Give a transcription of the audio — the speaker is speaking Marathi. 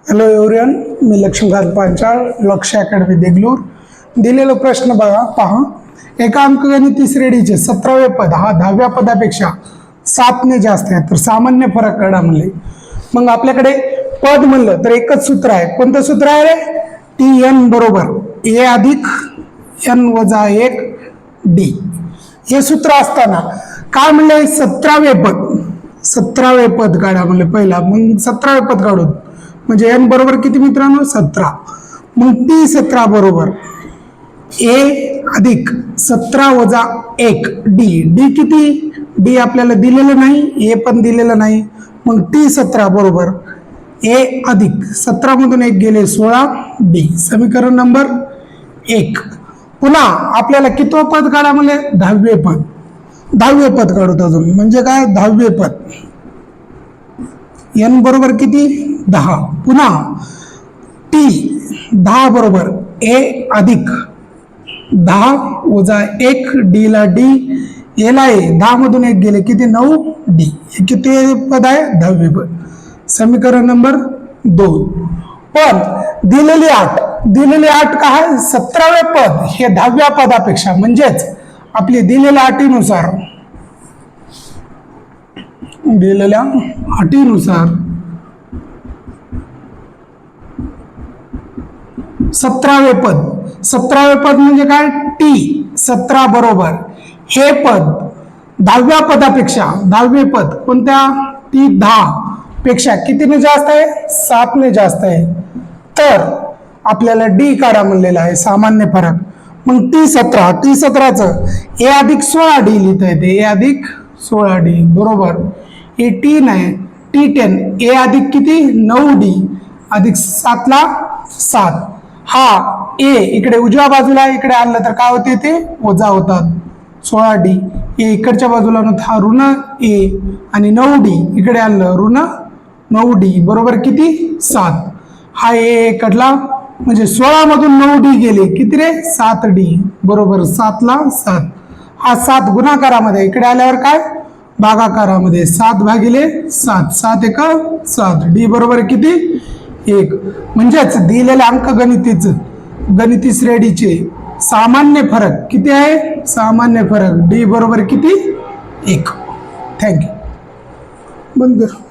हॅलो एव्हरीवन, मी लक्ष्मीकांत पांचाळ, लक्ष अकॅडमी देगलूर. दिलेला प्रश्न बघा, पहा. एका अंकगणिती श्रेणीचे 17वे पद हा 10व्या पदापेक्षा 7ने जास्त आहे, तर सामान्य फरक काढा म्हणले. मग आपल्याकडे पद म्हणलं तर एकच सूत्र आहे. कोणतं सूत्र आहे रे? TN बरोबर A अधिक N वजा 1 D. हे सूत्र असताना काय म्हणले? 17वे पद काढा म्हणले पहिला. मग 17वे पद काढून म्हणजे n बरोबर किती मित्रांनो? 17. मग T17 बरोबर A अधिक 17 वजा 1 D. D किती? D आपल्याला दिलेलं नाही, A पण दिलेलं नाही. मग T17 बरोबर A अधिक 17 मधून 1 गेले 16 D. समीकरण नंबर 1. पुन्हा आपल्याला कितवं पद काढा म्हणले? 10वे पद. 10वे पद काढूत अजून. म्हणजे काय? 10वे पद. n बरोबर किती? 10. पुन्हा T 10 बरोबर A अधिक 10 वजा 1 D ला D याला आहे 10 मधून 1 गेले किती? 9 D. हे किती पद आहे? 10वे पद. समीकरण नंबर 2. पण दिलेली 8 काय? 17वे पद हे 10व्या पदापेक्षा, म्हणजेच आपली दिलेल्या अटीनुसार 17वे पद म्हणजे काय? T17 बरोबर हे पद 10व्या पदापेक्षा, 10वे पद कोणत्या? T10 पेक्षा कितीने जास्त आहे? 7ने जास्त आहे. तर आपल्याला D काढा म्हणलेला आहे, सामान्य फरक. मग T17चं A अधिक 16 D लिहिता येते. A अधिक 16 D बरोबर हे T नाही, T10 A अधिक किती? 9 D अधिक 7 ला 7. हा A इकडे उजव्या बाजूला इकडे आणलं तर काय होते? ते वजा होतात. 16 D A इकडच्या बाजूला हा ऋण A आणि 9 D इकडे आणलं ऋण 9 D बरोबर किती? 7. हा A कडला म्हणजे 16 मधून 9 D गेले किती रे? 7 D बरोबर 7 ला 7. हा 7 गुणाकारामध्ये, इकडे आल्यावर काय? भागाकारामध्ये. 7 भागिले 7, 7 एका 7. D बरोबर किती? 1. म्हणजेच दिलेल्या गणिती श्रेणीचे सामान्य फरक किती आहे? सामान्य फरक D बरोबर किती? 1. थँक्यू. बंद कर.